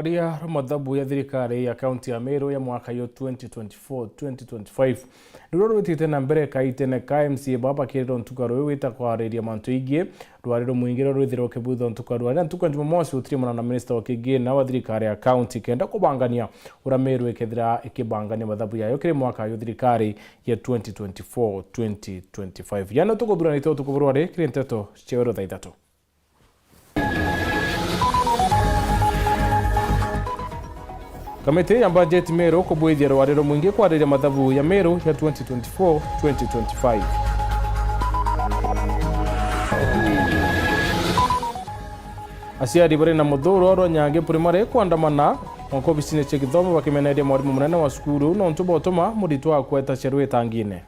rwaria mathabu ya thirikari ya kaunti ya Meru ya mwaka yo 2024-2025 niro rwitite na mbere kaitene ka MCA baba kiriro ntukaro wita kwariria mantu ingi rwariro muingiro rwithiro kibutho ntukaro na ntuka Jumamosi utrimana na minister wa kigina wa thirikari ya kaunti kenda kubangania ura Meru ikethira ikibangania mathabu yayo kiri mwaka yo thirikari ya 2024-2025 yana tukuthura nito tukuburware kiri nteto chewero thaithatu. Kamiti ya budget Meru kubwithia rwariro mwingi kwariria mathabu ya Meru ya 2024-2025. Aciari bari na muthuro ro Nyange primary kwandamana onko bisine chekithomo bakimeneria mwarimu munene wa skuru no ntubotoma muritwa kweta cerwe tangine.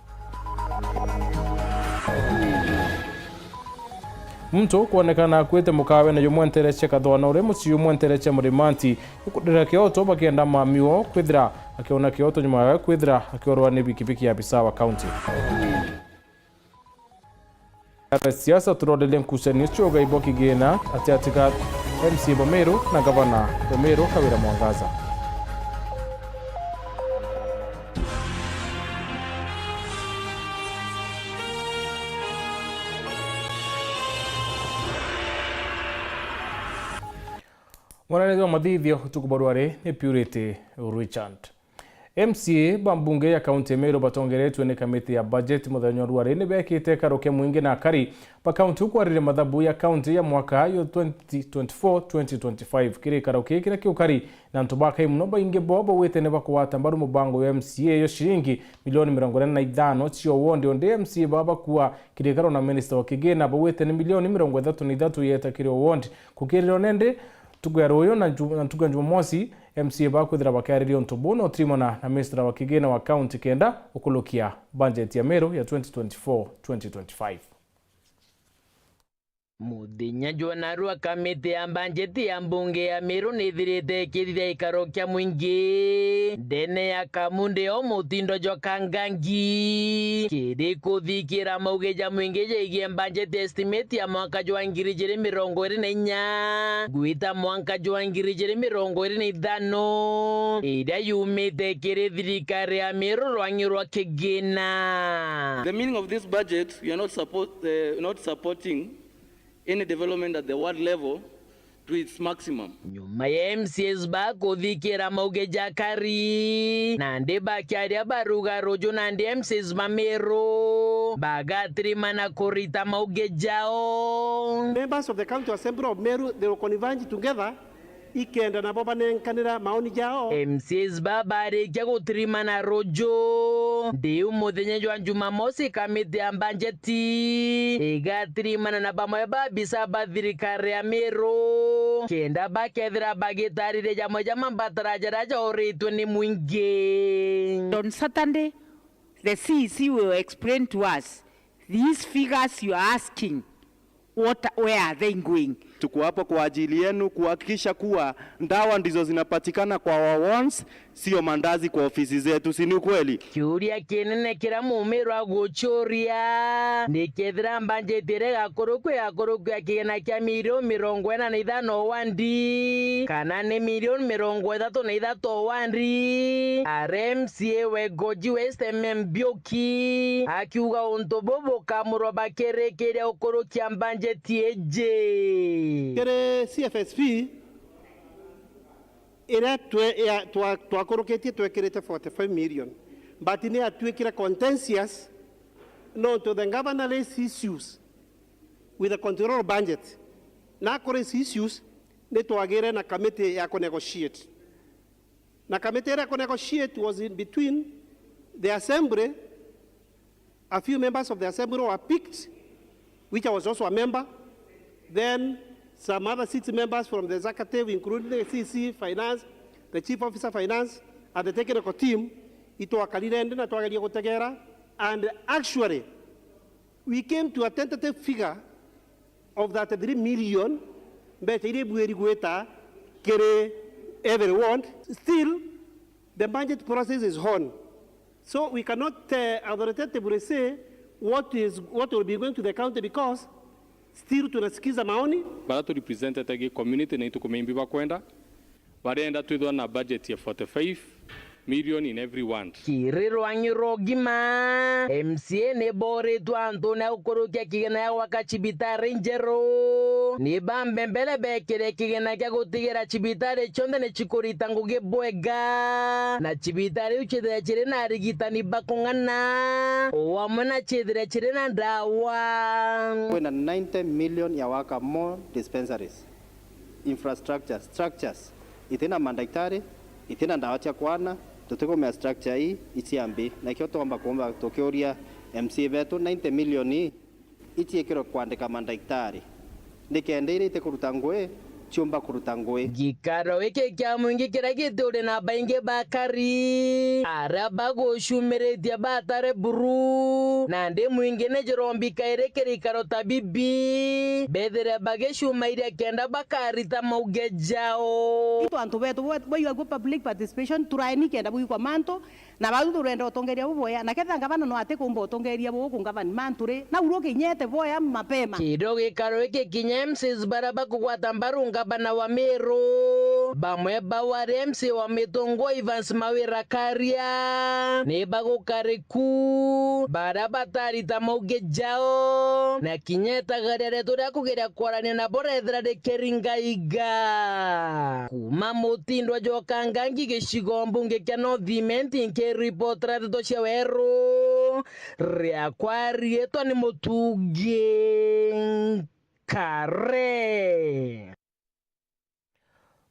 Mtu kuonekana kwete mukawe na yumwentereche kathona ure muciu mwentereche murimanti ikudira Kyoto bakienda mamiwo kwithira akiona Kyoto nyuma ya kwithira akiorwa ni bikibiki ya Bisawa County. Siasa turodele nkusani choga iboki gena atiatika MC Bomeru na gavana Bomeru Kawira Mwangaza. Mwananezi wa mathithio tukubarware ni Purity Richard. MCA bambunge ya kaunti Meru batongeretwe ni kamiti ya budget muthenya rware ni bekite karoke mwingi na kari pa kaunti kwarire mathabu ya kaunti ya mwaka yo 2024-2025 kiri karoke kira kiukari na ntubaka imuno bainge bobo wete ne bakwata mbaru mubango ya MCA yo shiringi milioni 45 cio wondi onde MCA baba kuwa kiri karo na minister wa kigena bawete ni milioni 33 yeta kiri wondi kukiriro nende tugaroyo na ntuga Jumamosi MCA bakwithira bakaririo ntobono trimona na minister wa kigena wa county kenda ukulukia budget ya Meru ya 2024-2025. Muthenya Jwanarua kamiti ya banjeti ya mbunge ya Meru nithirite kithira ikaro kia mwingi ndene ya kamunde o mutindo jokangangi kiri kuthikira maugeja mwingi jigie banjeti estimate ya mwaka jwa 2024 gwita mwaka jwa 2025 iria yumite kiri thirikari ya Meru rwangirwa kigina. The meaning of this budget, we are not supporting any development at the ward level to its maximum. Nyuma ya MCS ba kuthikira maugeja kari na ndi bakiaria baruga rojo na ndi MCS ba Meru bagatrimana kurita maugejao. Members of the County Assembly of Meru, they will converge together ikenda na baba nenkanira maoni jao. MCS babare kia gutrimana rojo ndiu muthenya jwa Jumamosi kamiti ya banjeti igatrimana na bamoya babisa bathirikari ya Meru kenda bakethira bagitarire jamwe jama mbataraja oritwe ni mwingi. On Saturday, the CEC will explain to us these figures you are asking, where are they going? Tuko hapa kwa ajili yenu kuhakikisha kuwa ndawa ndizo zinapatikana kwa wawons, sio mandazi kwa ofisi zetu, si ni kweli? Kiuria kinene kira Mumeru aguchoria nikethira banjetire gakorokwe ya kigena kia milioni 45 wandi kana ni milioni 33 wandi. RMCA wegoji West Mbioki akiuga ontobobo kamuro bakerekeria okorokia banjeti eje. Kere CFSP ira twakoroketie twekirite 45 million but ni atwikira contentious no to the governor raise issues with the control budget na kore issues ni twagire na committee ya negotiate na committee ya negotiate was in between the assembly. A few members of the assembly were picked, which I was also a member. Then some other 6 members from the executive, including the CC Finance, the Chief Officer Finance, and the technical team, and actually, we came to a tentative figure of that 3 million, but everyone. Still, the budget process is on. So we cannot authoritatively say what will be going to the county because still tunasikiza maoni. Bara tu represented the community na ituko membi bakwenda barenda twithwa na budget ya 45 million in every ward. Kirirwang'iro gima MCA ne boretwo Anthony Akurukia kigena ya gwaka cibitari njeru ni bambembele bekire kigena kia gutigira cibitari cionthe ni cikurita ngugi bwega na cibitari iu cithire ciri na arigitani bakung'ana wamwe na cithire ciri na ndawa. Kwina 90 million ya waka more dispensaries, infrastructure, structures, itina mandaktari, itina ndawa cia kwana, tutigomea structure hii iciambi na ikio tomba kuomba tukioria MCA betu 90 million hii itiekirwo kwandika mandaktari nikende ite kuruta ngwe ciumba kuruta ngwe. Gikaro iki kia mwingi kira gituri na baingi bakari aria bagucumiretie batare buru na ndi mwingi ni jirombika iri kirikaro ta bibi bethire bagicumairia kenda bakarita mauge jao. Antu betu boiwa go public participation turaini kenda bui kwa manto na bau turenda utongeria boya na ketha ngavana no ate kumba utongeria bo kungavani manture na uroke nyete boya mapema. Kido gikaro iki kinya MCs baraba kugwata mbarunga bana wa Meru bamwe bawari MC wa Mitongo Evans Mawira Karia ni bagukariku baraba tarita mauge jao na kinyeta garere turia kugeria kwarania na borethera de Keringaiga kuma mutindo jokangangi gicigo mbunge kia Northiment nke report ratito cia weru ria kwarietwa ni Mutugi Kare.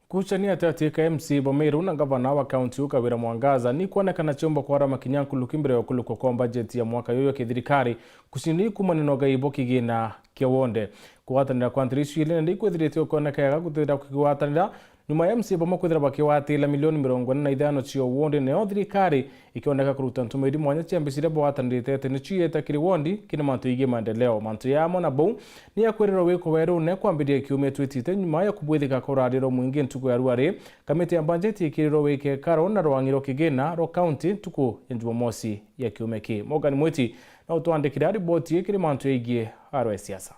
Kuchania tatika MC Bomeru na gavana wa kaunti Ukawira Mwangaza ni kuonekana chombo kwa rama kinyankulu kimbere okuluko kwa budget ya mwaka yoyo kithirikari kusini kumanino gaibo kigina kiawonde kuwatanira kwa ntirisi ile ndi kwithirite kuoneka yaga kutira kuwatanira nyuma ya MC Bomo kwithira bakiwatila milioni 45 cio wonde ne thirikari ikioneka kuruta ntumiri mwanya chambisire bwatanirite ate ni chieta kiri wondi kina mantu ige maendeleo mantu yamo na bou ni akwiriro wiko weru ne kwambiria kiume twitite nyuma ya kubwithika koradiro mwingi ntuko ya ruare kamiti ya budget ikiriro wike karo na rwangiro kigena ro county tuko ya Jumamosi ya kiume ki Morgan Mwiti na utwandikira riboti ikiri mantu ige aro siasa.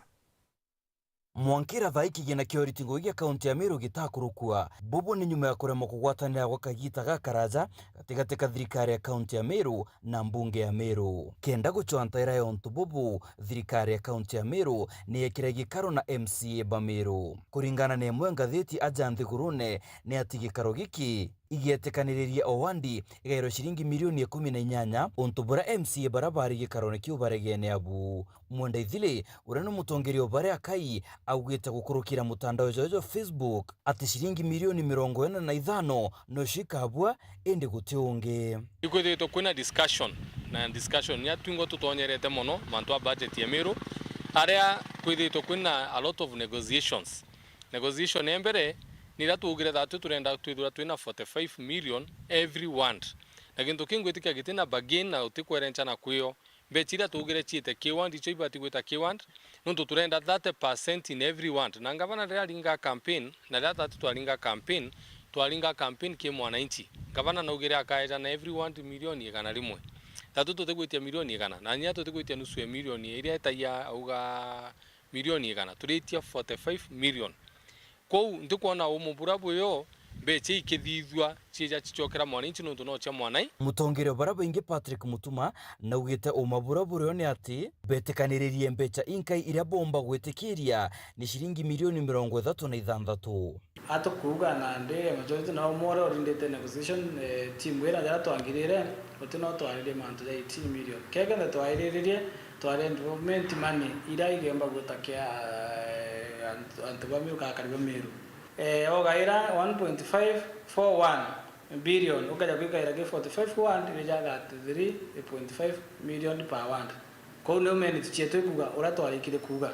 Mwankira thaiki gina kioritingo gia kaunti ya Meru gitakurukua bobo ni nyuma ya kurema kugwatanira gwa kagita gakaraja gatigati ka thirikari ya kaunti ya Meru na mbunge ya Meru kenda guchwantaira yontu bobo thirikari ya kaunti ya Meru ni yekira gikaro na MCA Bameru kuringana na imwe ngatheti Ajanthi Gurune ni ati gikaro giki igietekaniriria owandi igairo shiringi milioni 18 ontubura MCA barabari gikarone kiubaregene abu mwenda ithile urano mutongeri obare akai augita gukurukira mutandao jojo Facebook ati shiringi milioni 45 no shikabwa ende gutionge ikwithito kwina discussion ya twingo tutonyerete mono mantu budget ya Meru aria kwithito kwina a lot of negotiation embere nira tugire thatu turenda twithura twina 45 million every ward na kintu kingwitika gitina bagin na utikwerencha na kuyo bechira tugire chiete kiwand icho ibati gwita kiwand nuntu turenda 30% in every ward na ngavana ndalinga campaign na data twalinga campaign ki mwananchi gavana na ugire akaeta na every ward milioni 100 tatu tutigwitia milioni 100 na nya tutigwitia nusu ya milioni iria etaya auga milioni 100 turitia 45 million kou ndikuona umuburabu yo beche ikithithwa chija chichokera mwananchi nuntu no cha mwanai mutongere baraba inge Patrick Mutuma na ugite umaburabu ryo ni ati betekaniririe mbecha inkai iria bomba gwetikiria ni shiringi milioni 36 ato kuga na nde majority na umore orindete negotiation team wera ya twangirire otino twarire mantu ya 18 million kega na twariririe tware development money ira igemba gutakia Antobameru kakariba Meru ogaira 1.541 billion ukaja kwikaira 45 wand ijaga 3.5 million per wand ko no meni tucheto kuga ora twarikire kuga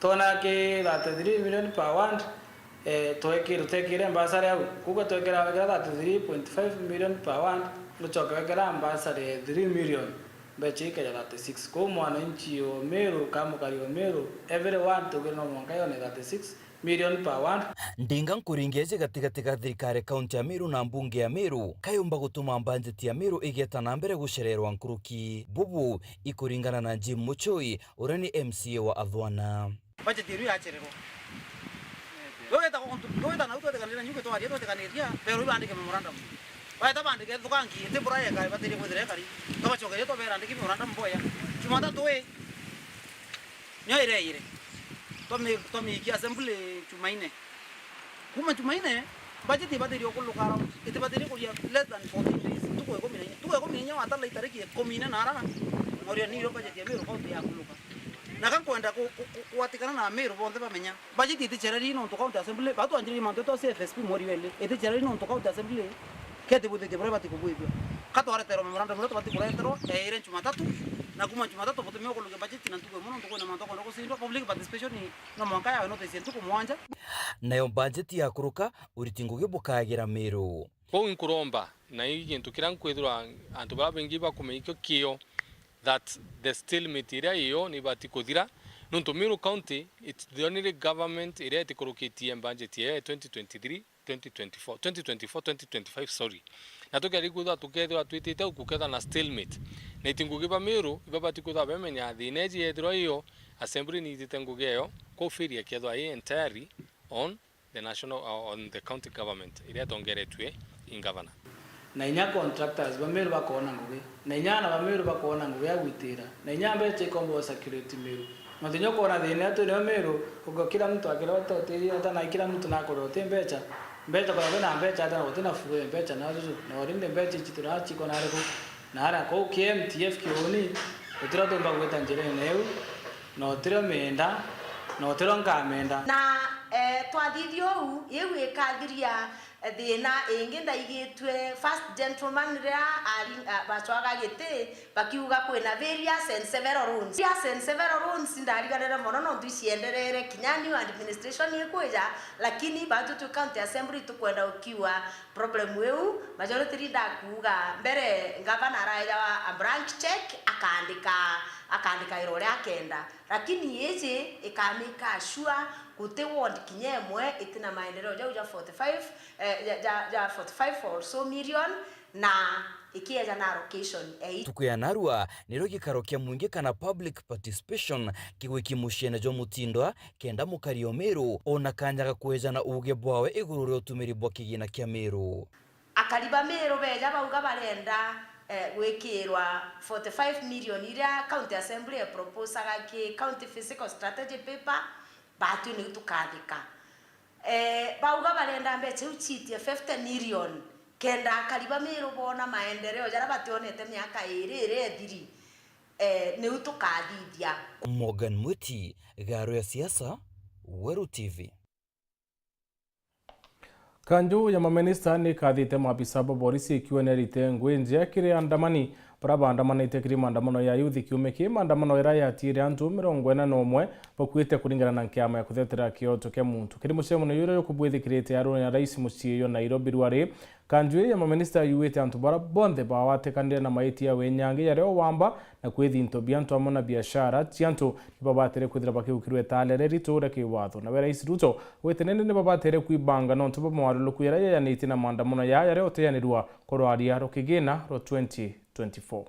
tona ke 3 million per wand toekire ambassador yao kuga toekera 3.5 million per wand luchoka kera ambassador 3 million bechika ya 36 ko mwananchi wa Meru kama kali wa Meru everyone tugena mwaka yo ni 36 million per ward ndinga nkuringeze gatigati ga thirikari kaunti ya Meru na mbunge ya Meru kayomba gutuma budget ya Meru igeta na mbere gushererwa nkuruki bubu ikuringana na Jim Muchoi urani MCA wa Athwana budget iru yachererwa Wewe na uto tekanira nyuke to ari to tekaniria pero ibandike memorandum. Ba ta bandike tukangi te buraye kai batiri kudire kari. To bachogere to berandike memorandum boya. Chumata to we. Nyoire ire. To mi ki assembly Jumaine. Kuma Jumaine budget ibadiri okulu karo. Ite badiri kulia less than 14 days. Tuko ko minya wata la itariki komine nara. Ngoria ni ro budget ya mero ko ya kuluka. Nakan kwenda kuatikana na Meru bonde bamenya budget ite chereri no to county assembly ba to anjiri manto to CFSP mori wele ite chereri no to county assembly kete bude de breba tiko buibio kato are tero memorandum to bati kura tero ire Jumatatu na kuma Jumatatu boto meko luge budget na tuko mono to na manto ko sindo public participation ni no mwanka ya no te tuko mwanja nayo budget ya kuruka uritingo gibukagira Meru ko inkuromba na igintu kirankwithura antu baba bengi bakumeikyo kio that the still material iyo ni bati kuthira nuntu Meru County it's the only government ire tikurukitie budget ya 2023 2025 sorry na tukari kutha tukethwa twitite ukuketha na stalemate na itingugiba Meru ibabati kutha bemenya thineji yethiro iyo assembly ni itengugeyo ko feria kethwa entirely on the national on the county government ire tongeretwe in governor na inya contractors ba Meru bakona nguge na inya na ba Meru bakona nguge ya gwitira na inya mbeche kombo security Meru matinyo kona thina tu ne Meru ugo kila mtu akira totiri hata na kila mtu na korote mbecha kwa na mbecha hata utina fuwe mbecha na zuzu na orinde mbecha chitura chiko na reko na ara ko KMTF kioni utira to mbagweta njere neu no tira menda no tira ngamenda na twathirio u yewe ekathiria thina ingi ndaigitwe first gentleman ria ari bachwaga gite bakiuga kwina various and several rules ndariganira mono no tucienderere kinyani administration yekuja lakini batu tu county assembly tukwenda ukiwa problem weu majority leader kuuga mbere governor raja wa branch check akandika irore akenda lakini yeje ikamika sure kute ward kinyemwe itina maendeleo ja 45 or so million na ikiaja na allocation tukuyanarua niro gikaro kia mwingi kana public participation kigwiki mushene jo mutindwa kenda mukario Meru ona kanyaga kwejana uge bwawe iguru rio tumiri bwa kigina kia Meru akaliba Meru beja bauga barenda gwikirwa 45 million ira county assembly propose agaki county physical strategy paper batu ni tukathika bauga barenda mbeche uchitie 50 million kenda kaliba Meru bona maendeleo jara bationete miaka ire thiri ni tukathithia Morgan Muti garo ya siasa Weru TV Kanju ya maminista ni kathite mabisa boborisi ikiwa nerite ngwenje kiri andamani paraba andamana itekiri mandamano ya youth kiumeki mandamano era ya tire antu 41 bakwite kuringana na nkiama ya kuthetera kioto ke muntu kiri mucemo no yuro kubwithikirite yaro ya rais muciyo Nairobi rwari kanju ya maminista yuwete antu bara bonde bawatekanire na maiti ya wenyange yareo wamba na kwithinto biantu amona biashara tiantu nibabatere kwithira bakiukirwe talere ritura kiwatho na rais Ruto wetenene nibabatere kwibanga no ntuba mwarulu kuyara ya nitina mandamano ya yareo teyanirwa korwaria rokigina ro 2024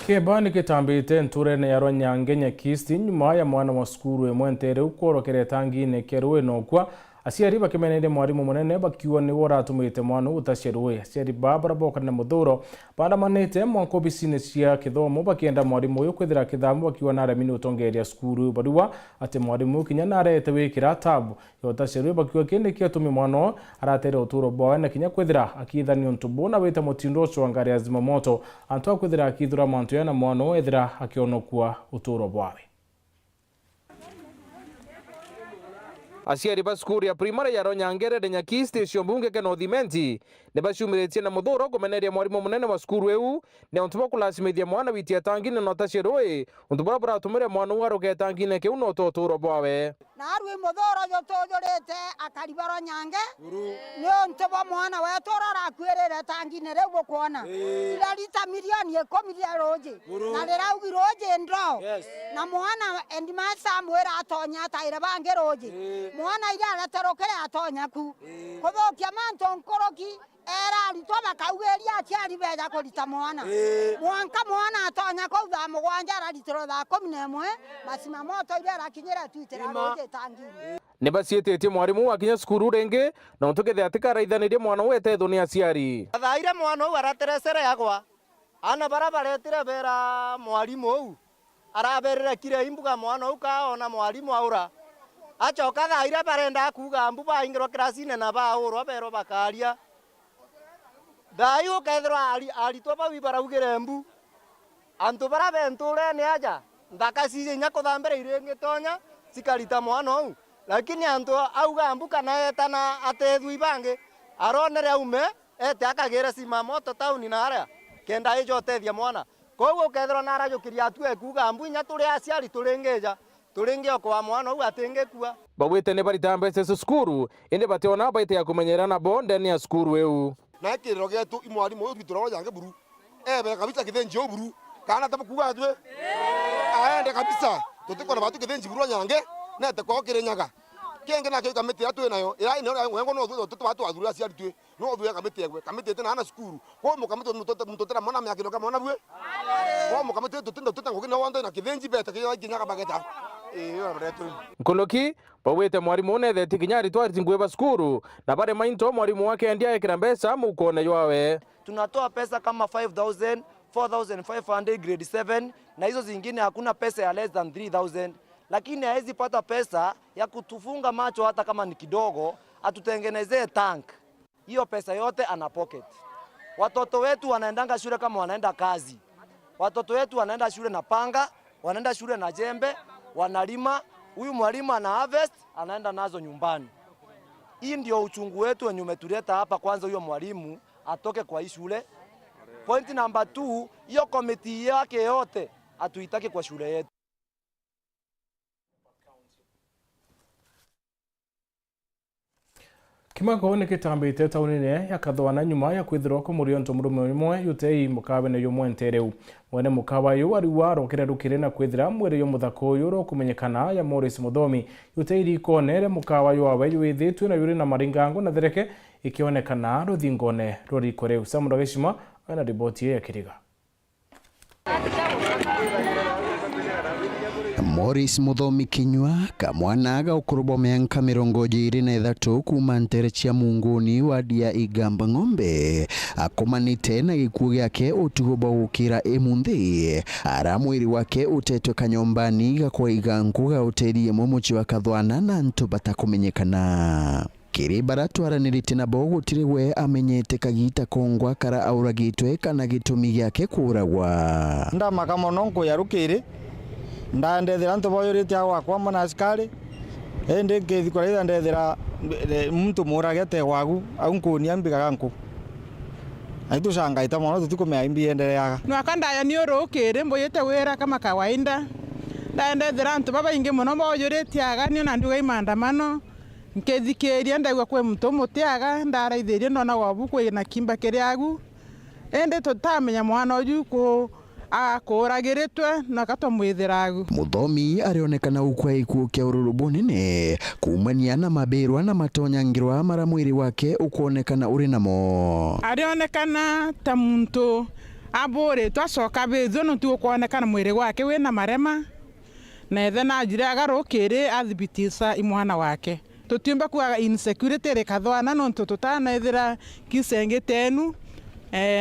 Kebani kitambite nture ne yaro nyange nyakisti nyuma ya mwana wa skuru emwentere ukorokere tangine kerwe nokwa asiari bakimenende mwarimu munene bakiwa ni waratumite mwana utasherwe asiari babara bokana muthuro bandamanite mwanko bisine cia kithomo bakienda mwarimu uyu kwithira kithamu bakiwa na ramini utongeria skuru baruwa ate mwarimu kinya na arete wikira tabu yotasherwe bakiwa kende kia tumi mwana aratere uturo bwa na kinya kwithira akithani ontubo na wita mutindo cyo ngari azima moto anto kwithira akithura mantu yana mwana ethira akionokwa uturo bwawe Aciari ba skuru ya primary ya Ronyangere de Nyaki station bunge ke Northimenti ne baciumiretie na muthuro kumeneria mwarimu munene wa skuru eu ne ontuba kulasimithia mwana witia tangine no tacirui ontuba buratumire mwana waro ke tangine ke uno toturo bwawe na arwi muthuro yo tujurite akariba Ronyange ni ontuba mwana wetu arakwirire tangine rewo kuona ila lita milioni 10 roje na leraugi roje ndo na mwana endimasa mwera atonya taira bange roje mwana ila atarokere atonya ku kuthokia manto nkoroki era litwa bakaugeria aciari beja kurita mwana mwanka mwana atonya kuutha mugwanja aritiro tha 11 masima moto ira arakinyira twitira roje tangini ne bacietetie mwarimu akinya skuru renge na ontukethe atika raithanirie mwana wetethwo ni aciari athaire mwana u araterecere yagwa ana barabaretire bera mwarimu u araberere kire imbuga mwana u kaona mwarimu aura acoka thaire barenda kuga mbu baingirwo kirasine na baurwo bero bakaria thaio kethirwo aritwo bawi baraugire mbu antu barabenture ni aja ndaka cice nya kuthambira iringi tonya cikarita mwana u lakini antu auga mbu kana etana atethwi bangi aronere aume ete akagire sima moto tauni na aria kenda ijo tethia mwana koguo kethirwo na arajukiria atue kuga mbu nya turi aciari turingeja turingio kwa mwana u atingekua bawite ne barita mbeca skuru inde bationa baite ya kumenyerana bonde ni ya skuru eu na kiriro getu imwarimu uyu twitoro Ronyange buru ebe kabisa kithenji buru kana tabukuga atwe aende kabisa tutikona batu kithenji buru Ronyange na tekwa kirenyaga kenge na kyo kamiti atu nayo ira ine wengo no tutu batu athuru aciari twe no thuye kamiti tena ana skuru ko mu kamiti mutotera mwana myakiro kama mwana bwe ko mu kamiti tutinda ngogina wando na kithenji beta kiyo kinyaga bageta Nkoloki bawite mwarimu nethe tikinyari twari tingwe ba skuru na bare mainto mwarimu wake andia ekira mbeca mukone yawe tunatoa pesa kama 5000 4500 grade 7 na hizo zingine hakuna pesa ya less than 3000 lakini hawezi pata pesa ya kutufunga macho hata kama ni kidogo atutengenezee tank hiyo pesa yote ana pocket watoto wetu wanaendanga shule kama wanaenda kazi watoto wetu wanaenda shule na panga wanaenda shule na jembe wanalima huyu mwalimu ana harvest anaenda nazo nyumbani hii ndio uchungu wetu wenye umetuleta hapa kwanza huyo mwalimu atoke kwa hii shule point number 2 hiyo komiti yake yote atuitake kwa shule yetu Kimako ne kitambite taunine yakathwana nyuma ya kwithirwa ko murionto murume imwe yutei mukabe ne yomwe ntereu mwene mukaba yu ari waro kirerukire na kwithira mwere yo muthako yuro kumenyekana ya Morris Muthomi yutei rikonere mukaba yu awe yuithitwe na yuri na maringango na thereke ikionekana ruthingone ruri koreu Samuel Geshima ana riboti ya kiriga Morris Muthomi Kinyua kamwana ga ukurubo miaka 23 kuma ntere cia munguni wadia igamba ng'ombe akomanite na gikuo giake utugoba gukira imunthi ara mwiri wake utetwe kanyombani gakwa igangu ga uterie muci wa kathwana na ntu batakumenyekana kiribara twaranirite na bo gutire we amenyete kagita kongwa kara auragitwe kana gitumi giake kuragwa ndamaka mono nkuyarukire ndandethera ntu boyorite agwakwa mana askari ende ngithikora ndethera muntu muragete wagu au nkunia mbigaga nku aitu shangaita mono tutikumea imbi endeleaga nwaka ndaya ni urukire mboyete wira kama kawaida ndendethera ntu baba ingi muno boyorite aga ni na nduga imandamano nkethikeria ndagwa kwe muntu mutiaga ndaraithirie nona wabu kwe na kimba kiriagu ende tutamenya mwana uyu ko akuragiritwe na katomwithiragu Muthomi arionekana ukwa ikuo kia ururu bunene kumania na mabirwa na matonyangirwa mara mwiri wake ukonekana uri namo arionekana ta muntu abore twacoka betho no tu kuonekana mwiri wake wina marema na ethe na njira agarukire athibitisa imwana wake tutiumba kuaga insecurity rikathwana no tutanaithira kisengitenu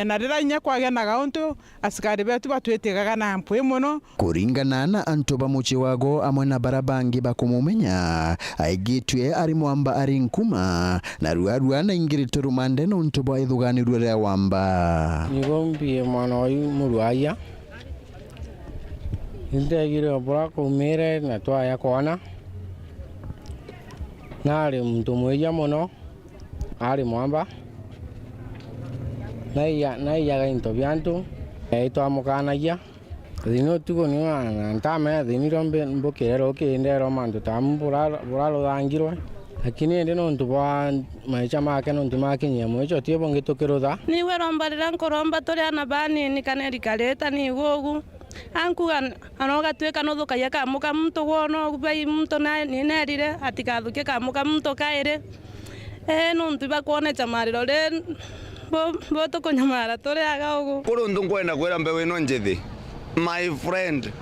na rira inya kwagea na gauntu askari betu batwetigaga na mpwe muno kuringana na antu bamuci wago amwe na barabangi bakumumenya aigitwe ari mwamba ari nkuma na ruarua na ingirito rumande no ntu bwa ithuganirwe ria wamba nigombie mwana wayu muruaya ndegire bora kumire na twaya kwana na ari muntu mwiya muno ari mwamba na iya into byantu twamukanagia thino tugo ni ntame thiniro mbukirero kindero mandu tambulalo thangirwe lakini ndi nontu bwa maisha make nontu makinyia mwicho tie bongitukirutha niwe rombarira nkoromba turi ana banini kanerikareta ni gugu ankuga anogatwika nuthukagia kamuka muntu wono bai muntu nerire atikathukie kamuka muntu kaire nontu bakuonecha mariro re bo tukunyamara turi aga ugu kurundu nkwenda kwira mbewu ino njithi my friend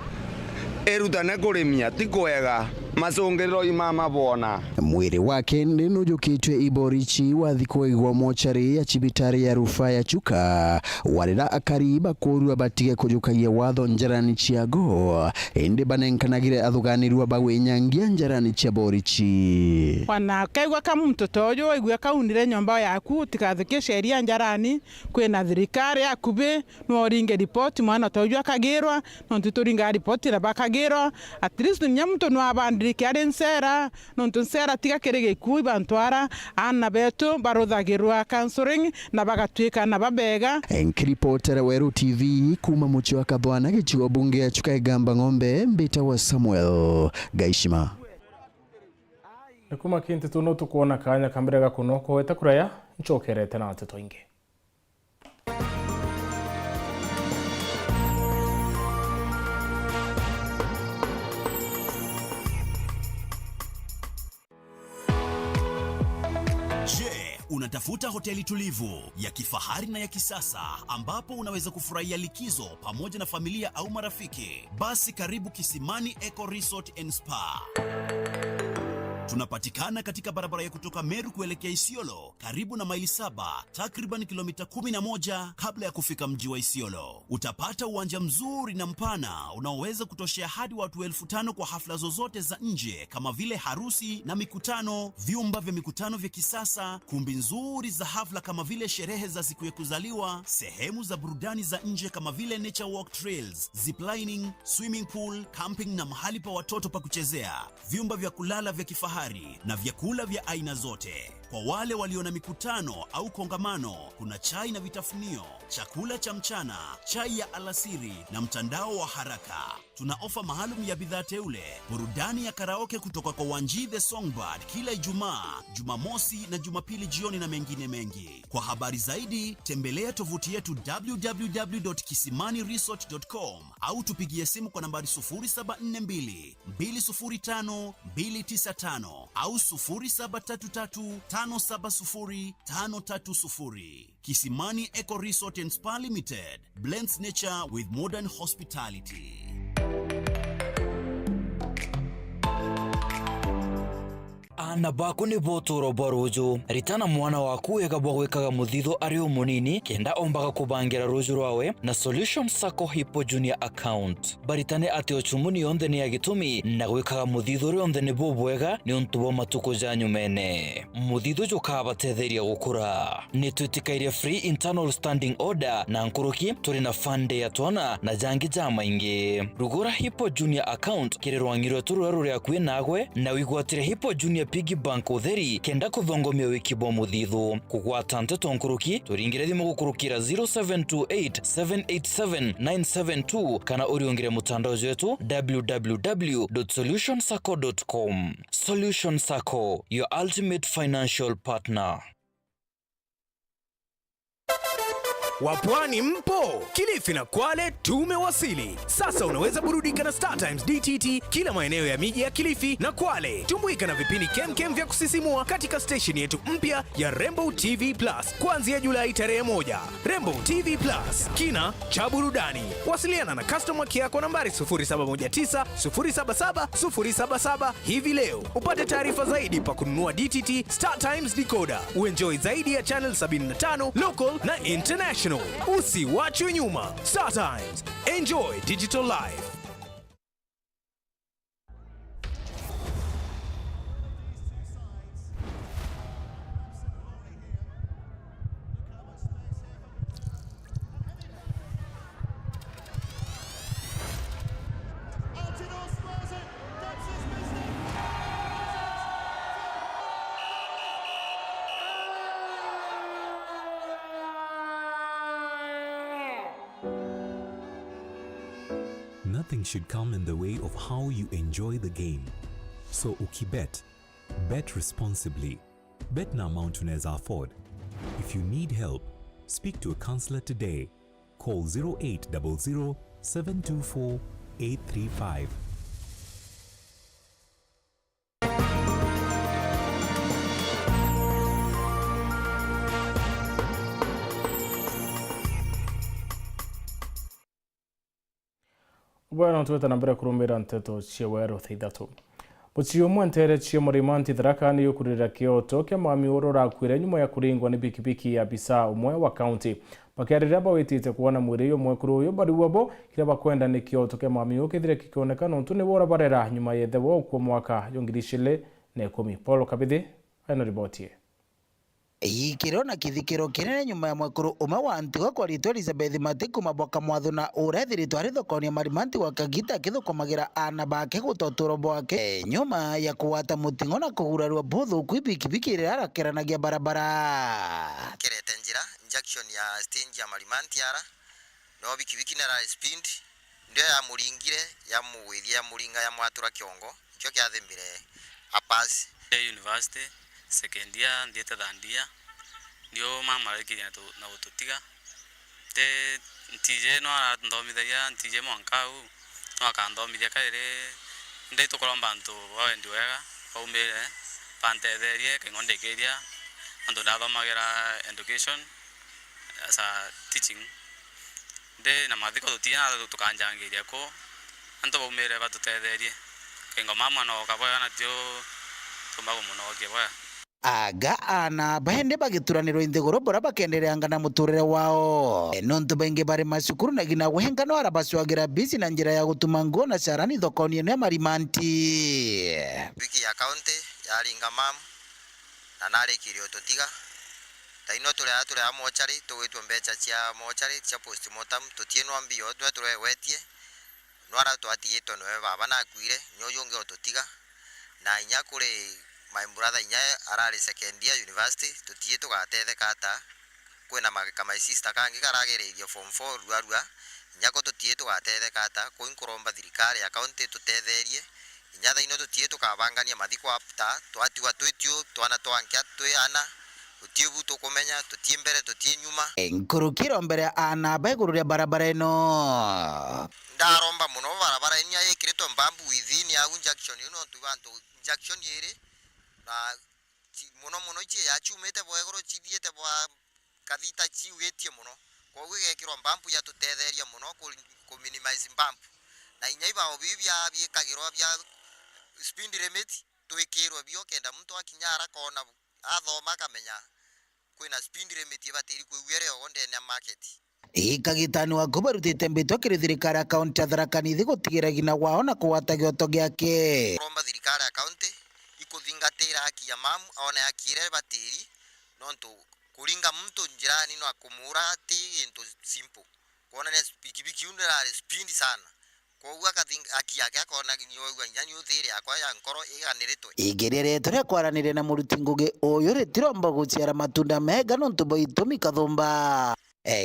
erutane kurimia tikwega macungiriro imama bona mwiri wake ninujukitwe iborichi wathikwaigwa mochari ya chibitari ya rufaa ya Chuka warira akariba kurua batige kujukagia watho njarani chiago indi banenkanagire athuganirwa bagwenyangia njarani chia borichi wana kaigwa kama mtoto uyu igwa kaunire nyomba yaku tikathukie sheria njarani kwina thirikari akube no ringe report mwana toju akagirwa no tuturinga report na bakagirwa at least nyamto no abandike ari nsera no nsera tiga kerege ku bantwara ana beto baruthagirwa counseling na bagatwika na babega Reporter Weru TV kuma muchi wa Kabwana gichigo bunge ya Chuka Igamba Ng'ombe mbita wa Samuel Gaishima Nekuma kinti tuno tukuona kanya kambirega kuno koheta kuraya nchokerete na ateto inge Unatafuta hoteli tulivu ya kifahari na ya kisasa ambapo unaweza kufurahia likizo pamoja na familia au marafiki? Basi karibu Kisimani Eco Resort and Spa. Tunapatikana katika barabara ya kutoka Meru kuelekea Isiolo, karibu na maili 7, takriban kilomita 11 kabla ya kufika mji wa Isiolo. Utapata uwanja mzuri na mpana unaoweza kutoshea hadi watu 5,000 kwa hafla zozote za nje kama vile harusi na mikutano, vyumba vya mikutano vya kisasa, kumbi nzuri za hafla kama vile sherehe za siku ya kuzaliwa, sehemu za burudani za nje kama vile nature walk trails, ziplining, swimming pool, camping na mahali pa watoto pa kuchezea, vyumba vya kulala vya kifahari na vyakula vya aina zote. Kwa wale walio na mikutano au kongamano, kuna chai na vitafunio, chakula cha mchana, chai ya alasiri na mtandao wa haraka. Tuna ofa maalum ya bidhaa teule, burudani ya karaoke kutoka kwa Wanji the Songbird kila Ijumaa, Jumamosi na Jumapili jioni na mengine mengi. Kwa habari zaidi, tembelea tovuti yetu www.kisimaniresort.com au tupigie simu kwa nambari 0742 205 295 au 0733 570 530. Kisimani Eco Resort and Spa Limited blends nature with modern hospitality. Ana baku ni botoro baruju ritana mwana waku ega bwekaga muthitho ari umunini kenda ombaga kubangira ruju rwawe na Solution Sacco Hippo Junior account baritane ati ochumuni yonde ni agitumi na gwikaga muthitho yonde ni bobwega ni untubo matuko janyu mene muthitho jukaba tetheria gukura ni twitikaire free internal standing order na nkuruki turi na fund ya twana na jangi jama ingi rugura Hippo Junior account kirerwangirwe tururu ya kwinagwe na wigwatire Hippo Junior Piggy Bank utheri kenda kuthongomia wiki bo muthithu kugwata nteto nkuruki turingire thimo gukurukira 0728787972 kana uriongire mutandao wetu www.solutionsacco.com. Solution Sacco, your ultimate financial partner. Wapwani mpo? Kilifi na Kwale tumewasili. Sasa unaweza burudika na Star Times DTT kila maeneo ya miji ya Kilifi na Kwale. Tumbuika na vipindi kemkem vya kusisimua katika station yetu mpya ya Rainbow TV Plus kuanzia Julai tarehe 1. Rainbow TV Plus, kina cha burudani. Wasiliana na customer care kwa nambari 0719 077 077 hivi leo. Upate taarifa zaidi pa kununua DTT Star Times decoder. Uenjoy zaidi ya channel 75 local na international. Usiwachwe nyuma. Star Times. Enjoy digital life. Nothing should come in the way of how you enjoy the game. So Ukibet, bet responsibly. Bet na amount unaweza afford. If you need help, speak to a counselor today. Call 0800 724 835. Bwana tuweta nambere kurumira nteto chiewero thithatu. Muchio mwentere chio murimanti Tharaka ni yukurira Kyoto kia mami urora kwire nyuma ya kuringwa ni pikipiki ya bisa umwe wa county. Bakiarira bawitite kuona mwire yo mwekuru uyo bari wabo kira bakwenda ni Kyoto kia mami ukithire kikionekana untu ni wora barera nyuma yethewo kwa mwaka yongirishile ne 10. Paulo Kabidi ana ribotie. Ikiro na kithikiro kinene nyuma ya mwekuru umwe wa Ntigo kwa rito Elizabeth Matiku maboka mwathu na urethiritwo ari thokoni ya Marimanti wa Kagita kithukomagira ana bake gutoturo bwake nyuma ya kuwata mutingo na kugurarwa buthu kwi pikipiki iria arakeranagia barabara kerete njira junction ya stage ya Marimanti ara no pikipiki na speed ndio ya muringire ya muwithia ya muringa ya mwatura kiongo kyo kyathimire apasi university second year ndiete thandia ndio mama rekinya na ututiga te ntije no arandomithagia ntije mwankau no akandomithia kaire ndito kuromba ntu wawendi wega baumire pantetherie kingondekeria antu ndathomagira education as a teaching de na mathiko tutia tukanjangiria ko antu baumire batutetherie kingo mama no kaboya na tio tumbago muno kiboya aga ana bahende bagituraniro inthiguru bora bakendereanga na muturire wao nontu baingi bari macukuru na gina guhengano arabacwagira bisi na njira ya gutuma nguo na carani thokoni ya Marimanti wiki ya county ya ringa mam na nare kirio totiga taino tule mochari tuwitwo mbecha cia mochari cia postmortem tutieno ambio twe wetie nwara twatigitwo nwe baba na kwire nyoyonge ototiga na inya kure my brother inya arari second year university tutie tugatete kata kwena kama sister kangi karagereria form 4 rwarua nyako tutie tugatete kata kuinkuromba thirikari ya county tutetherie inya ino tutie tukabangania mathiko apta twatiwa twitio twana twankia tuyana utibu tukumenya tutie mbere tutie nyuma enkurukiro mbere ana baigururia barabara ino ndaromba muno barabara ino yekirito mbambu within ya junction ino tubantu junction yere na muno ichi ya chumete boegoro chithiete bwa kathita chiugetie muno kwa gwigekirwa mbampu ya tutetheria muno ku minimize mbampu na inyaiba obibya biekagirwa bya speed limit twikirwa bio kenda mtu akinyara kona athoma kamenya kwina speed limit batiri kuigwere onde na market Kagitani wa kubarutite mbito kiri thirikari ya kaunti ya Tharaka Nithi gutigira gina wao na kuwata gioto giake romba thirikari ya kaunti ikuthingatira haki ya mamu aone akire batiri nontu kuringa mtu njirani no akumura ati into simple kuona ne pikipiki undira speed sana kwa uga haki yake akona nyoywa nyanyu thiri akwa ya nkoro iganiritwe igerere tore kwaranire na muruti ngugi uyu ritiromba guciara matunda mega nontu boitumi kathumba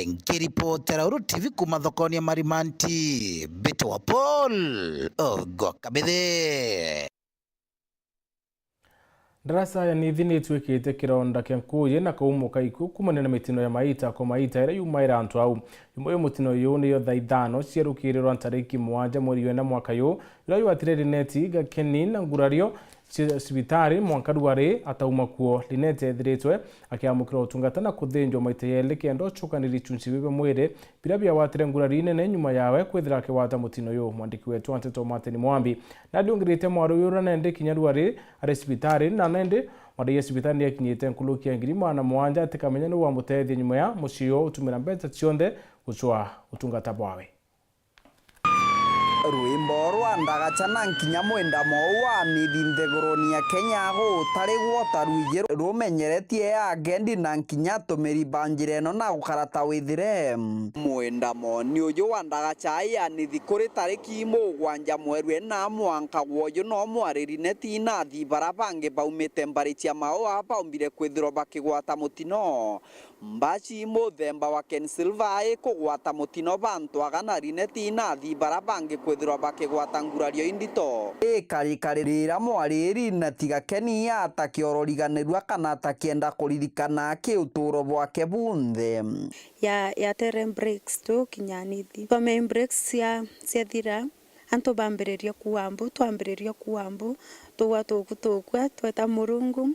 Nkiripotera uru TV kuma thokoni ya Marimanti Beto wa Paul Kabithe Darasa ya nithi ni twikite kironda kia nkuye na kaumuka iku kumane na mitino ya maita kwa maita ira yumaira antu au yumoyo mutino yu ni yo thaithano cierukirirwa ntariki 7 mweri wa mwaka yu ira yuatire Lineti Gakeni na ngurario sibitari mwankaduare atauma kuo Lineti ethiritwe akiamukira utungata na kuthinjwa maita yele kendo chukaniri chunci bibe mwire birabia watire ngurari nene nyuma yawe kwithira kiwata mutino yu mwandiki wetu Anteto Martin Mwambi na ndiungirite mwaru yura nende kinyaduare ari sibitari na nende Mwadaiya sibitari ya kinyite nkulukia ngirima na mwanja atekamenya ni wamutethia nyuma ya mucio utumira mbeca cionde gucwa utungata bwawe Rwimbo rwa ndagacana nkinya mwenda mowa nithindegoroni ya Kenya go taregwo tarwije rumenyeretie agendi na nkinya tumiri banjire no na gukarata withire mwenda mo ni uyu wa ndagacai ya nithi kuri tariki 7 mweri na mwanka woyo no mwariri neti na thi barabange baumite mbari cia mao apa umbire kwithiro bakigwata mutino mbaci muthemba wa Ken Silva kugwata mutino bantu aganarine tinathi bara bangi kwithirwa bakigwata ngurario indito ikarikarira mwariri na tiga Keni atakiororiganirwa kana atakienda kuririkana kiuturo bwake bunthe ya terem breaks to kinyanithi kwa main breaks cia thira anto bambereria kuambu twambereria kuambu tuwa tukwa tweta murungu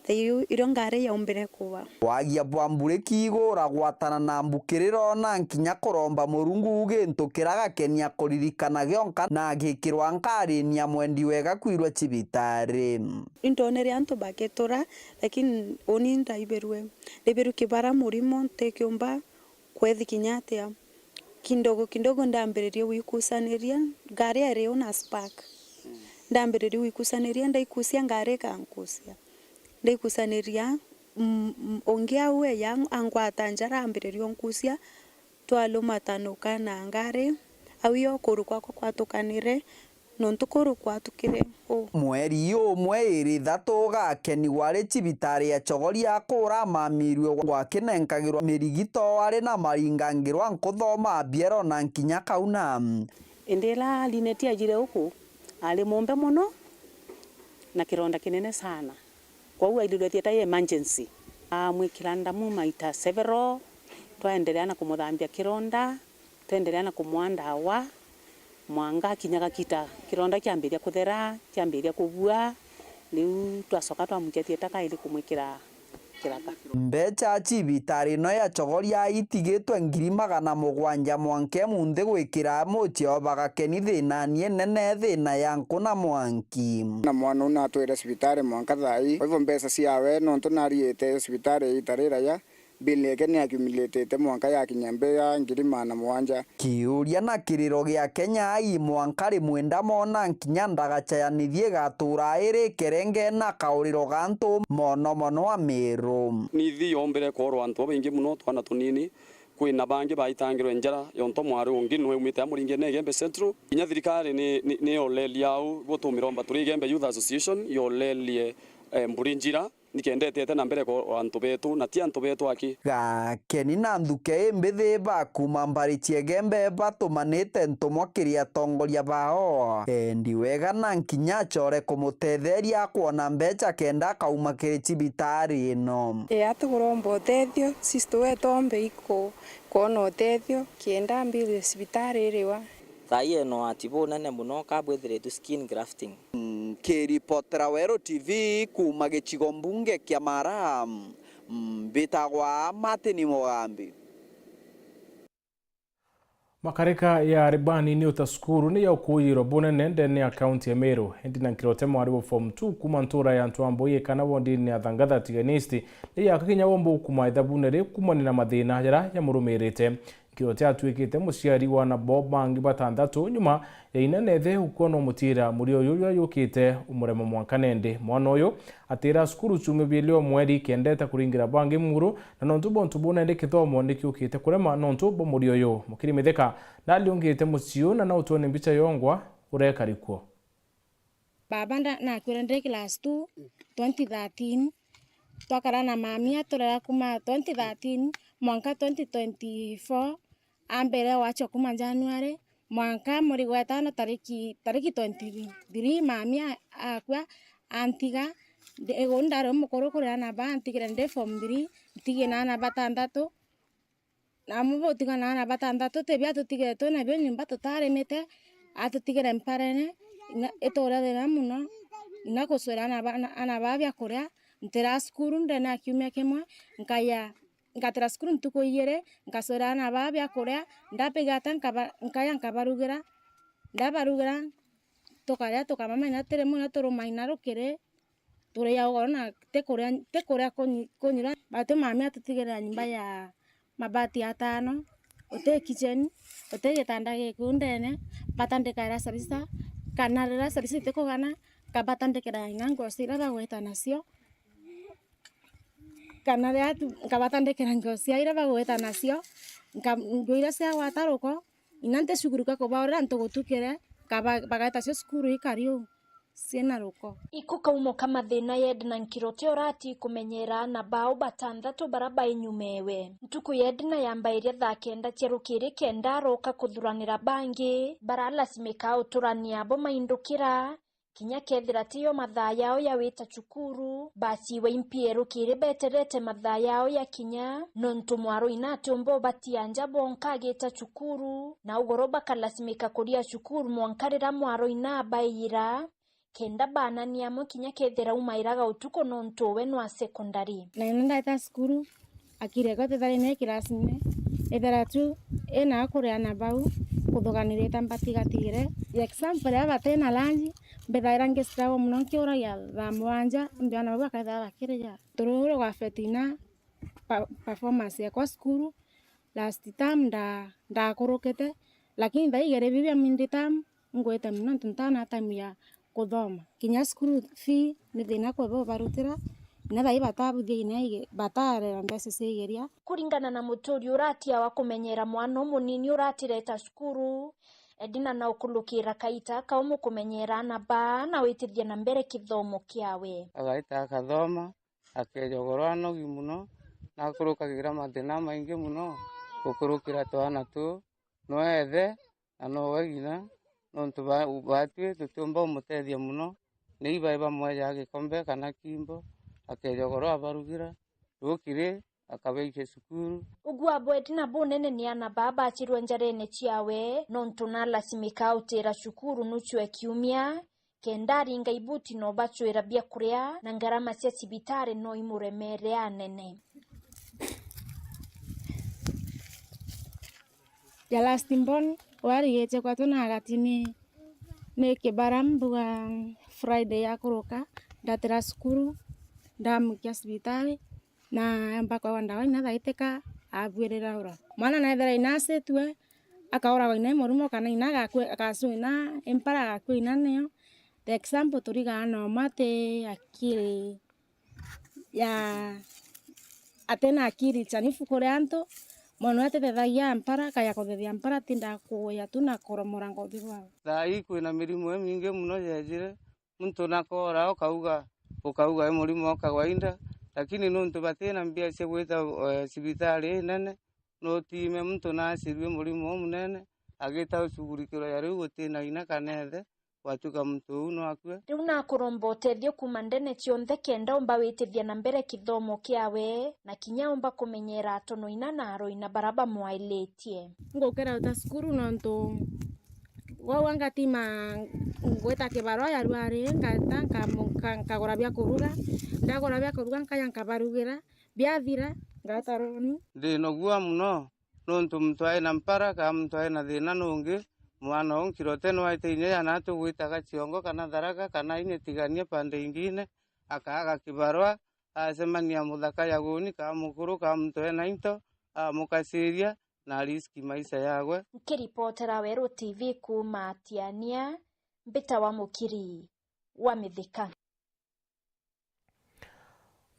Theyu irongare ya umbere kuwa. Wagia bwambure kigora gwatana na mbukiriro na nkinya kuromba murungu gintukiraga Kenia kuririkana gionka na gikirwa nkari nya mwendi wega kwirwa cibitari. Indonere anto bagetora lakini oni ndaiberwe. Leberu kibara murimo tekiomba kwethi kinyatea. Kidogo ndambereria wikusaniria gari areo na spark. Ndambereria wikusaniria ndaikusia ngare kankusia. Ndikusaniria ongea we yang angwata njara ambirerio nkusia twalo matanuka na ngare awiyo kuru kwa tukanire nontukuru kwa tukire mweri umwe thatuga Keni wari cibitari ya chogoria kura mamirwe gwa kinenkagirwa mirigito ari na maringangirwa nkuthoma biero na nkinya kauna indela lineti ajire huku ali mombe muno na kironda kinene sana kwa hiyo ililetea emergency mwikiranda mu maita several twaendelea na kumuthambia kironda tuendelea na kumwanda wa mwanga kinyaga kita kironda kiambiria kuthera kiambiria kubua liu twasoka twamuketie taka ili kumwikira kiraka mbeca cibitari no ya chogoria itigitwe 700,000 mwanke munthi gwikira mucio bagakeni thina nie nene thina ya nkuna mwanki na mwana una twira cibitari mwanka thai hivyo mbeca ciawe no tunariete cibitari itarira ya bili Keni accumulated mwanka ya kinyambe ya 700,000 kiuria na kiriro gia Kenya i mwanka rimwenda mona nkinya ndagacayanithie gatura iri kerenge na kauriro gantu mono Amiru nithi yombere korwa antu baingi muno twana tunini kwina bangi baitangirwe njara yonto mwari ungi nwe umite amuringe ne Gembe Central inya thirikari ni olelia au gutumiromba turi Gembe Youth Association yolelie mburinjira nikendetete na mbere ko antu betu na ti antu betu aki Keni na nduke mbithi bakuma mbari cie Gembe batumanite ntumwakiria tongoria bao endi wega na nkinya core kumutetheria kuona mbeca kenda kauma kiri cibitari ino atuguromba uthethio sistowe tombe iko kuona uthethio kienda mbiri cibitari iriwa thai no atibu nene muno kabwithiretu skin grafting kiripotera Wero TV kuma gicigo mbunge kia Mara bitagwa Martin Mugambi makarika ya ribani ni utasukuru ni ya ukuyiro bunene ndene ya kaunti ya Meru hindi na nkirote mwaribu form 2 kuma ntura ya ntuambo ye kana wondi ni athangatha tiganisti ni ya kakinya wombo kuma ithabunere kumani na mathina jara ya murumirite kirote atuikite muciari wa na bobangi batandatu nyuma ya inanethe ukono mutira muri uyu yukite umuremo mwankanende mwana uyu atira skuru chumibelio mweri kendeta kuringira bangi muru na nontubo ntubone kithomo ndikyukite kurema nontubo muri uyu mukiri mitheka naliungite muciu na utone mbicha yongwa ureka rikuo baba na kwenda class 2 2013 twakara na mamia turera kuma 2013 mwaka 2024 ambere wacho kuma January mwaka muri gwetano tariki 23 mamia akwa antiga egondaro mukoro kuri ana ba antigire nde form 3 tige na batandatu namubo tiga na batandatu tebia tutige to na byo nyumba tutaremete atutigire mparene etora de muno ina kusura ana babya kuria ntera skuru ndena kiumia kimwe nkatera skuru ntuko yere nkasora na babya kuria ndapigata nkaya nkabarugira ndabarugira tokaria tokamamanya tere muno turumaina rukire turi ya ona te kuria konyira batu mami atutigera nyumba ya mabati 5 ote kitchen ote gitanda gikundene batandika sarisa kanarira sarisa te kogana kabatandikira ingango sira bagweta nacio kanarira kabatandikira ngosia ira bagweta nacio ngoira cia wataruko inante shuguruka ko baora ntogotukire bagata cio skuru ikario ciena ruko. Ikukauma kama thina yedna nkirote orati kumenyera na bao batandatu baraba inyumewe. Ntuku yedna yambairia thaa kenda cherukiri kenda roka kuthuranira bangi barala simeka uturania bo maindukira kinya kethira tiyo mathaa yao ya wita chukuru basi wa impieru kiri beterete mathaa yao ya kinya nontu mwaro inatumbo batianja bonka geta chukuru na ugoroba kalasimika kuria chukuru mwankarira mwaro inabaira kenda bana niamo kinya kethira umairaga utuko nontu we nwa secondary na nenda ta skuru akirego te thari ne kirasine ethera tu ena kureana bau kuthoganire tambatigatigire example aba tena lanji bethaira ngestrawo muno kiora ya thamwanja mbiana baba katha bakireja tururo gwa fetina performance ya kwa skuru last time nda kurukete lakini thaigere bibia mindi tam ngwete muno tuntana time ya kuthoma kinya skuru fee ni thina kwa bo barutira na thai batabuthie ine batare mbese cigeria kuringana na muturi uratia wa kumenyera mwana munini uratireta skuru edina na ukulukira kaita kaumu kumenyera na ba na witithia na mbere kithomo kiawe agaita akathoma akejogorwa no gimuno na kurukagira mathina maingi muno gukurukira twana tu no ethe ano wegina nontu batwe tutumba umutethia muno ni ibaiba mweja agikombe kana kimbo akejogorwa barugira rukire akabeike sukuru ugwa bwetina bunene ni ana baba achirwe njarene chiawe nontu na lasimika utera shukuru nuchwe kiumia kendari ngaibuti no bachwera bia kuria na ngarama cia sibitare no imuremere anene ya last born wari yeche kwa tuna gatini ne kebarambu Friday ya kuruka ndatera skuru ndamukia sibitari na mpaka wandawa ina thaiteka abwirira ura mwana na ethera inasetwe akaora wa ina morumo kana ina gakwe akasu ina empara gakwe ina neo the example turiga no mate akiri ya atena akiri chanifu kore anto mono ate thagia empara kaya kothethia empara tinda kuya tuna koromora ngothi wao thai kwina mirimo mingi muno yejire muntu nakora ukauga murimu okagwainda lakini nontu batena mbia cia gwita sibitari nene no time muntu nasirwe murimu munene agita ucugurikiro ya riu gutina ina kanethe watuka muntu no akwe riu na kurombo tethio kuma ndene cionthe kenda umba witithia na mbere kithomo kiawe na kinya umba kumenyera tono ina naro ina baraba mwailetie ngokera uta skuru nontu wanga tima ngweta kibarwa ya ruare ngata nkagora bya kuruga ndagora bya kuruga nkaya nkabarugira byathira ngataroni ndino gwa muno nontu muntu aina mpara ka muntu aina thina nungi mwana onkirote no aiteinya yana tugwitaga ciongo kana tharaka kana inetiganie pande ingine akaaga kibarwa asemania muthaka ya guni ka mukuru ka muntu ena into mukasiria na riski maisha yagwe kiripotera Weru TV kuma Atiania mbita wa mukiri wa Mithika.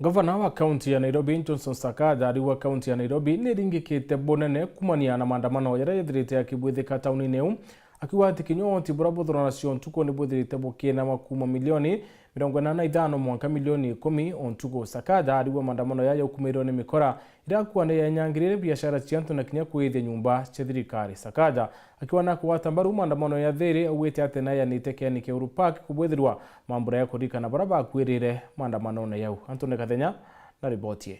Gavana wa kaunti ya Nairobi Johnson Sakaja ariwa kaunti ya Nairobi niringikite bonene kumania na maandamano yaria yethirite akibwithika tauni-ini iu akiwa ati kinyoti burabuthura nacio ntuko ni bwithirite bukina makuma milioni 85 mwanka milioni 10 ontuko. Sakaja ariwa maandamano yaya ukumirwo ni mikora irakuwa ni yanyangirire biashara ciantu na kinya kuithia nyumba cia thirikari. Sakaja akiwa na kuwata mbaru maandamano ya thiri awite ati na yanite kianike Uhuru Park kubwithirwa mambura ya kurikana baraba kwirire maandamano na yau. Antone Kathenya na riboti.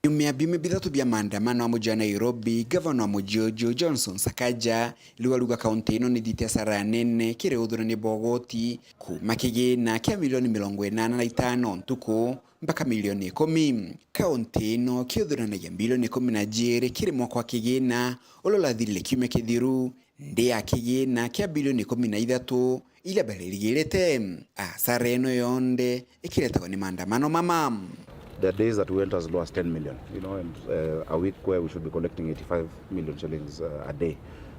Yumia bime bithatu bya maandamano wa muji wa Nairobi, gavana wa muji Johnson Sakaja liwaruga kaunti ino ni thitia sara nene kire uthurani bogoti kuma kigina kia milioni 85 ntuku mpaka milioni 10. Kaunti ino kiuthuranagia milioni 12 kire mwaka wa kigina ulolathirire kiumia kithiru ndi ya kigina kia bilioni 13 ila balirigirete asara ino yonde ikiretagwo ni maandamano mama. There are days that we went as low as 10 million, and a week where we should be collecting 85 million shillings a day.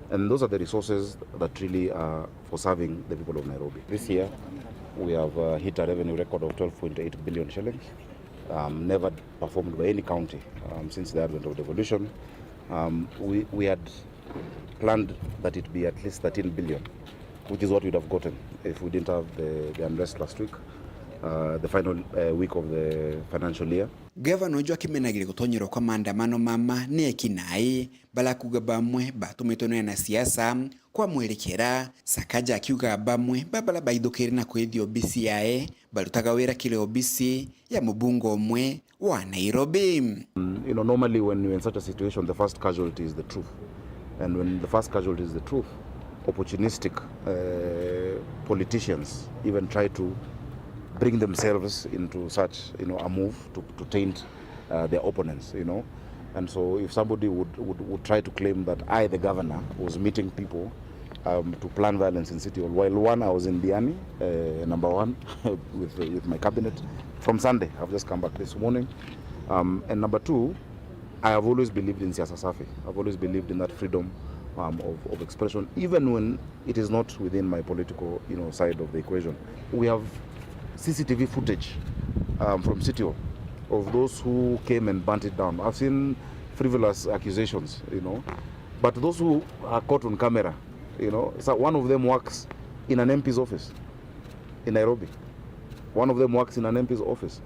And those are the resources that really are for serving the people of Nairobi. This year, we have hit a revenue record of 12.8 billion shillings, never performed by any county since the advent of devolution. We had planned that it be at least 13 billion which is what we'd have gotten if we didn't have the unrest last week, the final week of the financial year. Gavana Ojo akimenagire gutonyerwo kwa maandamano mama ni ekinai bala kuga bamwe batumĩtwo na siasa kwa mwerekera. Sakaja akiuga bamwe babala baithukire na kwithio obisi yae balutaga wira kile obisi ya mubungo omwe wa Nairobi. Normally when you're in such a situation, the first casualty is the truth. And when the first casualty is the truth, opportunistic politicians even try to bring themselves into such, a move to taint their opponents, And so if somebody would try to claim that I, the governor, was meeting people to plan violence in City Hall, while one, I was in Diani, number one, with my cabinet from Sunday. I've just come back this morning. And number two, I have always believed in siasa safi. I've always believed in that freedom of expression, even when it is not within my political, side of the equation. We have CCTV footage from City Hall of those who came and burnt it down. I've seen frivolous accusations, but those who are caught on camera, so one of them works in an MP's office in Nairobi. One of them works in an MP's office.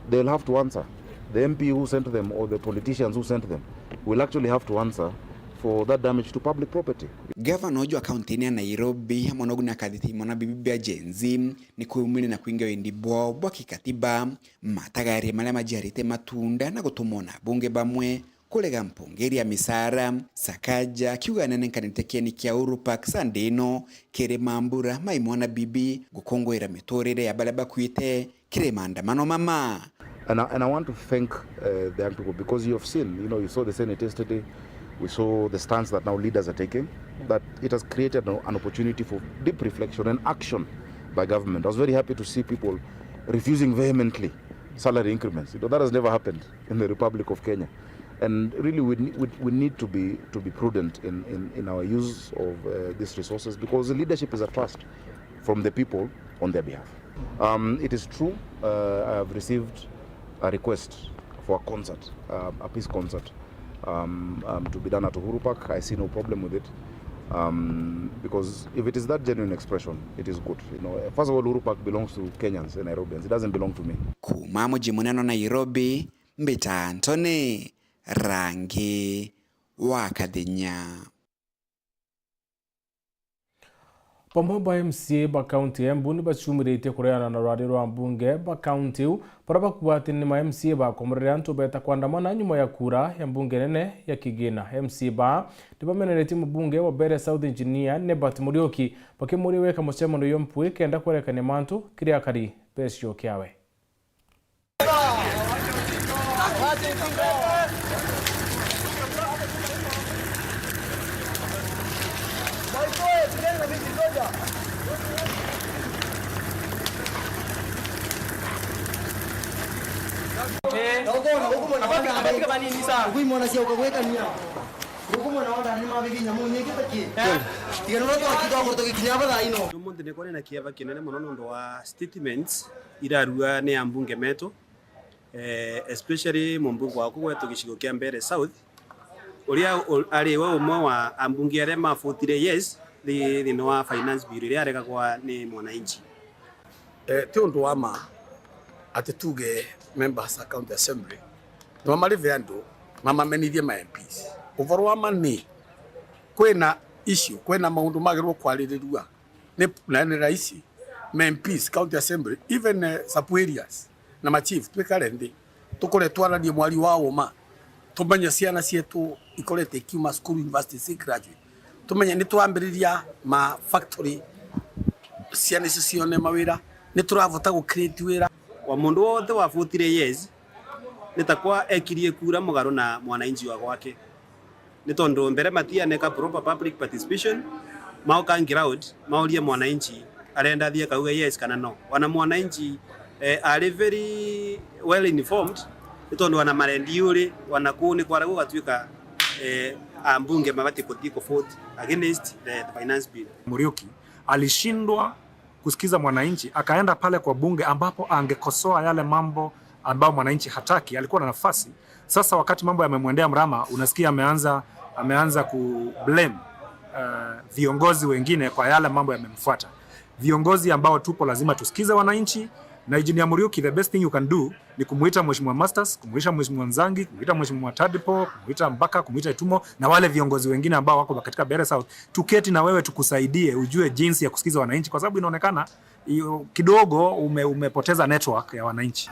They'll have to answer. The MP who sent them or the politicians who sent them will actually have to answer for that damage to public property. Gavana Ojo akaunti ya Nairobi hamonogu na kadhithi mwana bibi ya jenzi ni kuumile na kuinga wendibwa bwa kikatiba matagari male majarite matunda na kutumona bunge bamwe kulega mpongeri ya misara. Sakaja kiuga nene nkanitekeni kia Uhuru Park Sandeno kere mambura maimwana bibi gukongwera mitorere ya balaba kuite kire maandamano mama. And I want to thank the young people because you have seen, you saw the Senate yesterday. We saw the stance that now leaders are taking, that it has created an opportunity for deep reflection and action by government. I was very happy to see people refusing vehemently salary increments. That has never happened in the Republic of Kenya. And really we need to be prudent in our use of these resources because the leadership is a trust from the people on their behalf. It is true, I have received a request for a concert, a peace concert, to be done at Uhuru Park. I see no problem with it, because if it is that genuine expression, it is good. First of all, Uhuru Park belongs to Kenyans and Nairobians. It doesn't belong to me. Kumamo jimuneno Nairobi, Mbita Antone, Rangi Wakadenya. Pamomba MCA ba county Embu ni bachumirite kureana na rwari rwa mbunge ba county u paraba kuwati ni ma MCA ba komreanto beta kwandamana nyuma ya kura ya mbunge nene ya Kigina. MCA ba ndibamenereti mbunge wa Bere South Engineer Nebat Murioki bakimuriweka muchemo no yompwe kenda kwerekane mantu kiria kari besyo kyawe. na kiava kinene muno nundu wa statements irarua ni ambunge meto, especially mumbunge wa kugwetu gicigo kia Mbeere South uria ari wa umwe wa ambunge aria mafutire yes the no finance bill iria arega kwa ni mwananchi ti undu wa ma atituge members of county assembly no malive andu mama menithie ma MPs uvoro wa mani kwena issue kwena maundu magirwo kwaririrua ni raisi MPs county assembly even sub areas na ma chief twikare ndi tukore twaranie mwari wa uma tumenya ciana cietu ikorete kiuma school university graduate tumenya ni twambiriria ma factory ciana cione mawira ni turavota gu create wira wa mundu wothe wafutire yes nitakwa ekirie kura mugaro na mwananchi wa gwake ni tondu mbere matianeka proper public participation maukangira out maulie mwananchi arenda thie kauga yes kana no. Wana mwananchi are very well informed ni tondu wana marendi uri wana kuni kwara gugatuika ambunge mabati kutiko vote against the finance bill. Murioki alishindwa kusikiza mwananchi, akaenda pale kwa bunge ambapo angekosoa yale mambo ambayo mwananchi hataki. Alikuwa na nafasi. Sasa wakati mambo yamemwendea mrama, unasikia ameanza ku blame viongozi wengine kwa yale mambo yamemfuata. Viongozi ambao tupo lazima tusikize wananchi, na Engineer Muriuki, the best thing you can do ni kumuita Mheshimiwa Masters, kumuita Mheshimiwa Nzangi, kumuita Mheshimiwa Tadipo, kumuita Mbaka, kumuita Itumo na wale viongozi wengine ambao wako katika Bere South. Tuketi na wewe tukusaidie ujue jinsi ya kusikiza wananchi, kwa sababu inaonekana kidogo umepoteza network ya wananchi.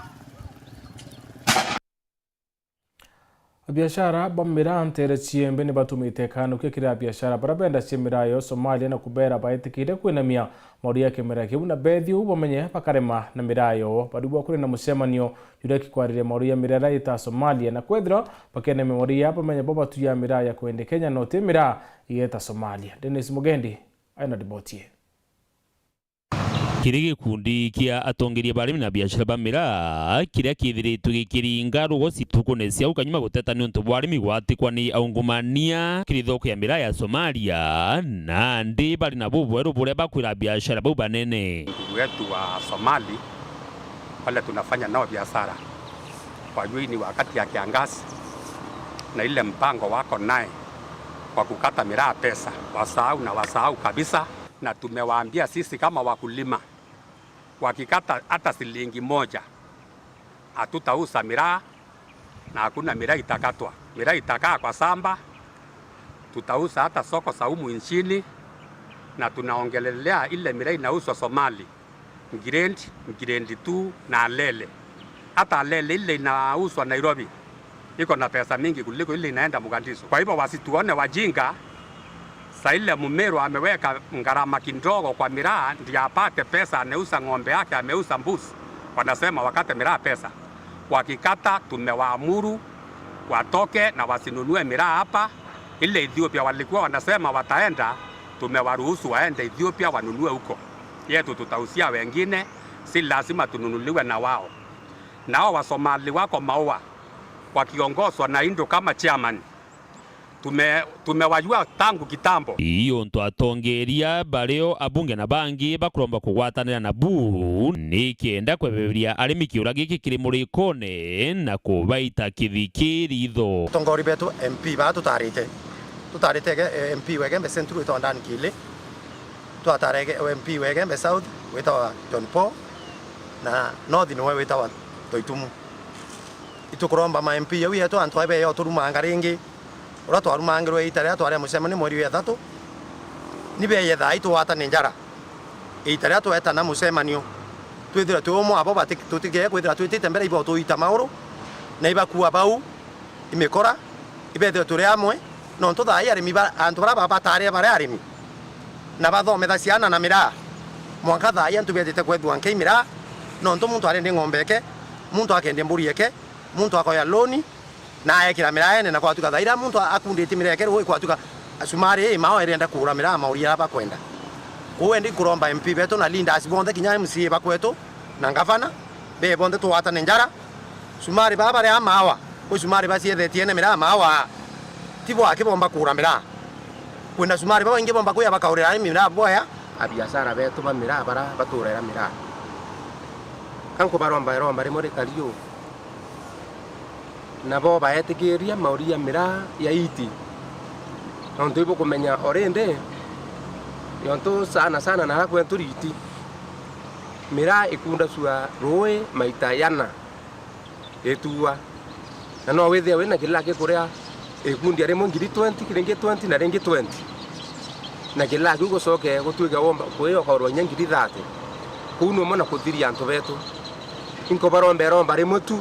Biashara bamira ntere chiembe ni batumite kanu kikira biashara barabenda chimira yo Somalia na kubera baetikire kwinamia Moria kemera kibuna bethi ubamenye bakarema na mirayo badubwa kuri na musemanio yureki kwarire Moria mirera ita Somalia na kwedro bakene memoria bamenye boba tuya miraya kwende Kenya no temira yeta Somalia. Dennis Mugendi aina dibotie. Kiri gikundi kia atongeria barimi na biashara bamira kiria kithiritwe gikiringa rugosi tukunesia ukanyuma guteta ni untu bwarimi gwatikwa ni aungumania kirithoko ya mira ya Somalia na ndi bali na bubweru buria bakwira biashara bau banene. Ndugu wetu wa Somali wale tunafanya nao biashara kwa juu ni wakati ya kiangazi na ile mpango wako naye kwa kukata miraa pesa wasahau kabisa, na tumewaambia sisi kama wakulima wakikata hata shilingi moja hatutauza miraa na hakuna miraa itakatwa. Miraa itakaa kwa samba, tutauza hata soko saumu nchini, na tunaongelelea ile miraa inauzwa Somali grade 2 na lele. Hata lele ile inauzwa Nairobi iko na pesa mingi kuliko ile inaenda Mogadishu. Kwa hivyo wasituone wajinga. Sa ile Mumeru ameweka gharama kidogo kwa miraa ndio apate pesa, anauza ng'ombe yake, ameuza mbuzi. Wanasema wakate miraa pesa. Wakikata tumewaamuru watoke na wasinunue miraa hapa. Ile Ethiopia walikuwa wanasema wataenda, tumewaruhusu waende Ethiopia wanunue huko. Yetu tutausia wengine, si lazima tununuliwe na wao. Nao wa Somali wako Maua wakiongozwa na Indo kama chairman. Tumewajua tangu kitambo. Iyo nto atongeria bareo abunge na bangi bakuromba kugwatanira na bu ni kenda kweberia arimi kiura giki kiri muri kone na kubaita kithikiritho. Tongori betu MP ba tutarite MP wegembe central ito ndani kile tuatarege MP wegembe south witawa John Paul na north ni wewe witawa Toitumu. Itukuromba ma MP yetu antwabe yo turuma ngaringi ora twarumangirwo itare atware musemani mweri wa 3 nibe yetha itwata ninjara itare atweta na musemanio twithira tuomo abo batikutike kwithira twitite mbere ibo tuita mauro na ibakuwa bau imekora ibethira turi amwe no ntutha arimi antu bara batare bare arimi na bathometha ciana na miraa mwanka thaya ntubethite kwethwa nke miraa no ntu muntu arende ng'ombeke muntu akende mburi yake muntu akoya loni na ekira miraa ene na kwatuka thaira muntu akundite miraa yake rwo kwatuka Sumari mao erenda kura miraa mauria bakwenda uwendi kuromba MP beto na linda asibonde kinya MC bakweto na ngavana be bonde tuwata ninjara Sumari baba re amawa ko Sumari basi de tiene miraa mawa tibo akibomba kura miraa kwenda Sumari baba inge bomba kuya bakaurira miraa boya abiasara beto ba miraa bara baturera miraa kanko baromba rimore kaliyo nabo baetikiria mauria miraa ya iti nonto ibo kumenya orende yonto sana na kwentu riti miraa ikunda sua roe maita yana etua na no wethia wena kila kuria ikundi ari mongiri 20 kiringi 20 na ringi 20 na kila gugo soke gutwiga womba kuyo korwo nyangiri 30 kuno mona kuthiria antu betu inko baromba rimwe tu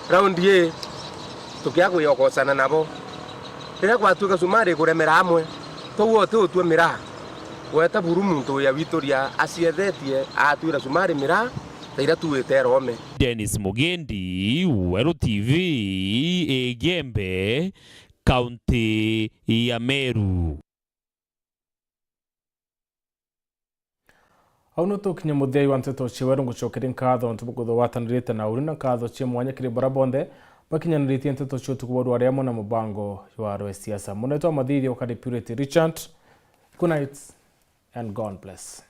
round ye tukiago yokosana nabo rira kwatuka Sumari kuremera amwe towo tu miraa weta buru muntu ya Victoria asiethetie atwira Sumari miraa taira tuwete Rome. Dennis Mugendi, Weru TV, Egembe, County ya Meru. Auno tukinya muthia wa nteto chiweru nguchokera nkatho ntubugutho watanirite na uri na nkatho cie mwanya kiri barabonde bakinyaniritie nteto cio tukuboru ariamo na mubango wa rwe siasa munetwa mathithi wakati Purity Richard. Good night and God bless.